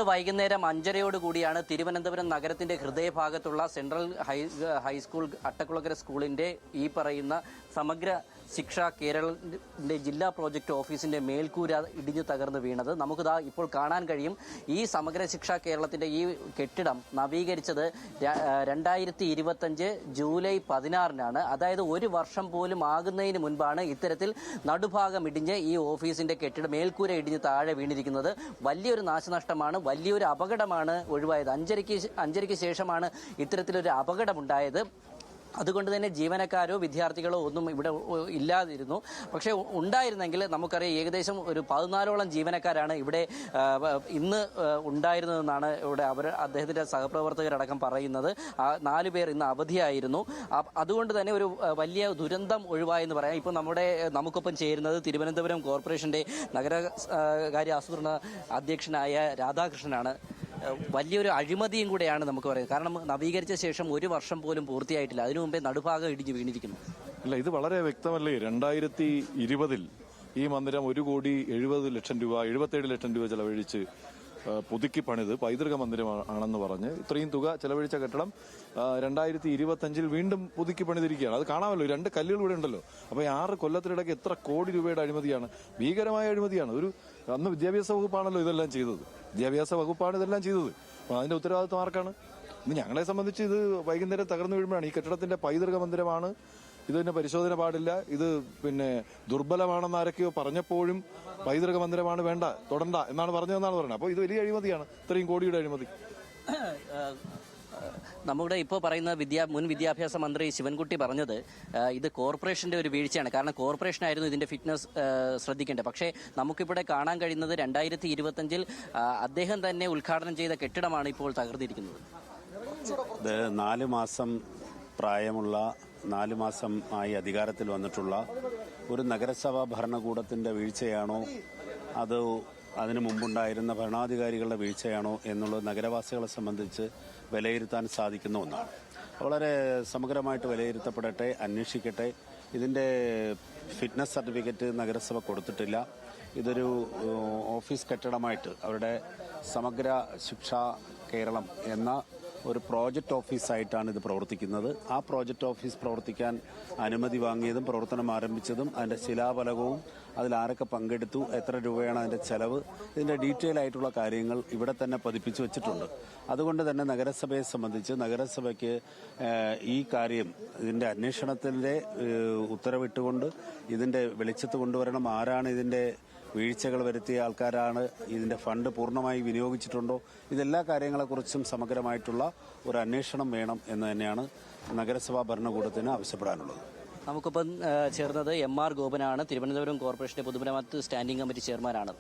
വൈകുന്നേരം 5:30 തിരുവനന്തപുരം നഗരത്തിന്റെ ഹൃദയഭാഗത്തുള്ള central high school അട്ടക്കുളക്കര സ്കൂളിന്റെ ഈ പറയുന്ന സമഗ്ര ശിക്ഷ കേരളത്തിന്റെ ജില്ലാ പ്രോജക്ട് ഓഫീസിന്റെ മേൽക്കൂര ഇടിഞ്ഞു തകർന്ന് വീണത്. നമുക്കിതാ ഇപ്പോൾ കാണാൻ കഴിയും. ഈ സമഗ്ര ശിക്ഷ കേരളത്തിന്റെ ഈ കെട്ടിടം നവീകരിച്ചത് 2025 ജൂലൈ 16-നാണ്. അതായത് ഒരു വർഷം പോലും ആകുന്നതിന് മുൻപാണ് ഇത്തരത്തിൽ നടുഭാഗം ഇടിഞ്ഞ് ഈ ഓഫീസിന്റെ കെട്ടിടം മേൽക്കൂര ഇടിഞ്ഞ് താഴെ വീണിരിക്കുന്നത്. വലിയൊരു നാശനഷ്ടമാണ്, വലിയൊരു അപകടമാണ് ഒഴിവായത്. 5:30 ശേഷമാണ് ഇത്തരത്തിലൊരു അപകടമുണ്ടായത്. അതുകൊണ്ട് തന്നെ ജീവനക്കാരോ വിദ്യാർത്ഥികളോ ഒന്നും ഇവിടെ ഇല്ലാതിരുന്നു. പക്ഷേ ഉണ്ടായിരുന്നെങ്കിൽ നമുക്കറിയാം ഏകദേശം ഒരു 14ഓളം ജീവനക്കാരാണ് ഇവിടെ ഇന്ന് ഉണ്ടായിരുന്നതെന്നാണ് ഇവിടെ അദ്ദേഹത്തിന്റെ സഹപ്രവർത്തകരടക്കം പറയുന്നത്. 4 പേർ ഇന്ന് അവധിയായിരുന്നു. അതുകൊണ്ട് തന്നെ ഒരു വലിയ ദുരന്തം ഒഴിവായെന്ന് പറയാം. ഇപ്പോൾ നമുക്കൊപ്പം ചേരുന്നത് തിരുവനന്തപുരം കോർപ്പറേഷന്റെ നഗരകാര്യ ആസൂത്രണ അധ്യക്ഷനായ രാധാകൃഷ്ണനാണ്. വലിയൊരു അഴിമതിയും കൂടെയാണ് നമുക്ക് പറയുന്നത്. കാരണം നവീകരിച്ച ശേഷം ഒരു വർഷം പോലും പൂർത്തിയായിട്ടില്ല. അതിനു മുമ്പേ നടുഭാഗം ഇടിഞ്ഞു വീണിരിക്കുന്നു. അല്ല, ഇത് വളരെ വ്യക്തമല്ലേ. 2020 ഈ മന്ദിരം 1,70,00,000 രൂപ ചെലവഴിച്ച് പുതുക്കി പണിത് പൈതൃക മന്ദിരമാണെന്ന് പറഞ്ഞ് ഇത്രയും തുക ചെലവഴിച്ച കെട്ടിടം 2025 വീണ്ടും പുതുക്കി പണിതിരിക്കുകയാണ്. അത് കാണാമല്ലോ, 2 കല്ലുകൾ ഇവിടെ ഉണ്ടല്ലോ. അപ്പൊ 6 കൊല്ലത്തിനിടയ്ക്ക് എത്ര കോടി രൂപയുടെ അഴിമതിയാണ്, ഭീകരമായ അഴിമതിയാണ്. അന്ന് വിദ്യാഭ്യാസ വകുപ്പാണല്ലോ ഇതെല്ലാം ചെയ്തത്. വിദ്യാഭ്യാസ വകുപ്പാണ് ഇതെല്ലാം ചെയ്തത്. അപ്പൊ അതിന്റെ ഉത്തരവാദിത്വം ആർക്കാണ്? ഇന്ന് ഞങ്ങളെ സംബന്ധിച്ച് ഇത് വൈകുന്നേരം തകർന്നു വീഴുമ്പോഴാണ്. ഈ കെട്ടിടത്തിന്റെ പൈതൃക മന്ദിരമാണ്, ഇതിന് പരിശോധന പാടില്ല, ഇത് ദുർബലമാണെന്ന് ആരൊക്കെയോ പറഞ്ഞപ്പോഴും പൈതൃക മന്ദിരമാണ്, വേണ്ട തൊടണ്ട എന്നാണ് പറഞ്ഞതെന്നാണ് പറയുന്നത്. അപ്പോൾ ഇത് വലിയ അഴിമതിയാണ്, ഇത്രയും കോടിയുടെ അഴിമതി. നമ്മുടെ ഇപ്പോൾ പറയുന്ന മുൻ വിദ്യാഭ്യാസ മന്ത്രി ശിവൻകുട്ടി പറഞ്ഞത് ഇത് കോർപ്പറേഷന്റെ ഒരു വീഴ്ചയാണ്. കാരണം കോർപ്പറേഷനായിരുന്നു ഇതിന്റെ ഫിറ്റ്നസ് ശ്രദ്ധിക്കേണ്ടത്. പക്ഷേ നമുക്കിവിടെ കാണാൻ കഴിയുന്നത് 2025 അദ്ദേഹം തന്നെ ഉദ്ഘാടനം ചെയ്ത കെട്ടിടമാണ് ഇപ്പോൾ തകർന്നിരിക്കുന്നത്. ഇത് 4 മാസം പ്രായമുള്ള 4 മാസം ആയി അധികാരത്തിൽ വന്നിട്ടുള്ള ഒരു നഗരസഭാ ഭരണകൂടത്തിന്റെ വീഴ്ചയാണോ അതോ അതിനു മുമ്പുണ്ടായിരുന്ന ഭരണാധികാരികളുടെ വീഴ്ചയാണോ എന്നുള്ളത് നഗരവാസികളെ സംബന്ധിച്ച് വിലയിരുത്താൻ സാധിക്കുന്ന ഒന്നാണ്. വളരെ സമഗ്രമായിട്ട് വിലയിരുത്തപ്പെടട്ടെ, അന്വേഷിക്കട്ടെ. ഇതിന്റെ ഫിറ്റ്നസ് സർട്ടിഫിക്കറ്റ് നഗരസഭ കൊടുത്തിട്ടില്ല. ഇതൊരു ഓഫീസ് കെട്ടിടമായിട്ട് അവരുടെ സമഗ്ര ശിക്ഷ കേരളം എന്ന ഒരു പ്രോജക്റ്റ് ഓഫീസായിട്ടാണ് ഇത് പ്രവർത്തിക്കുന്നത്. ആ പ്രോജക്റ്റ് ഓഫീസ് പ്രവർത്തിക്കാൻ അനുമതി വാങ്ങിയതും പ്രവർത്തനം ആരംഭിച്ചതും അതിന്റെ ശിലാഫലകവും അതിൽ ആരൊക്കെ പങ്കെടുത്തു, എത്ര രൂപയാണ് അതിന്റെ ചെലവ്, ഇതിന്റെ ഡീറ്റെയിൽ ആയിട്ടുള്ള കാര്യങ്ങൾ ഇവിടെ തന്നെ പതിപ്പിച്ചു വെച്ചിട്ടുണ്ട്. അതുകൊണ്ട് തന്നെ നഗരസഭയെ സംബന്ധിച്ച് നഗരസഭയ്ക്ക് ഈ കാര്യം ഇതിന്റെ അന്വേഷണത്തിന്റെ ഉത്തരവിട്ടുകൊണ്ട് ഇതിന്റെ വെളിച്ചത്ത് കൊണ്ടുവരണം. ആരാണ് ഇതിന്റെ വീഴ്ചകൾ വരുത്തിയ ആൾക്കാരാണ്, ഇതിന്റെ ഫണ്ട് പൂർണ്ണമായി വിനിയോഗിച്ചിട്ടുണ്ടോ, ഇതെല്ലാ കാര്യങ്ങളെക്കുറിച്ചും സമഗ്രമായിട്ടുള്ള ഒരു അന്വേഷണം വേണം എന്ന് തന്നെയാണ് നഗരസഭാ ഭരണകൂടത്തിന് ആവശ്യപ്പെടാനുള്ളത്. നമുക്കിപ്പം ചേർന്നത് MR ഗോപനാണ്, തിരുവനന്തപുരം കോർപ്പറേഷന്റെ പൊതുമരാമത്ത് സ്റ്റാൻഡിംഗ് കമ്മിറ്റി ചെയർമാനാണ്.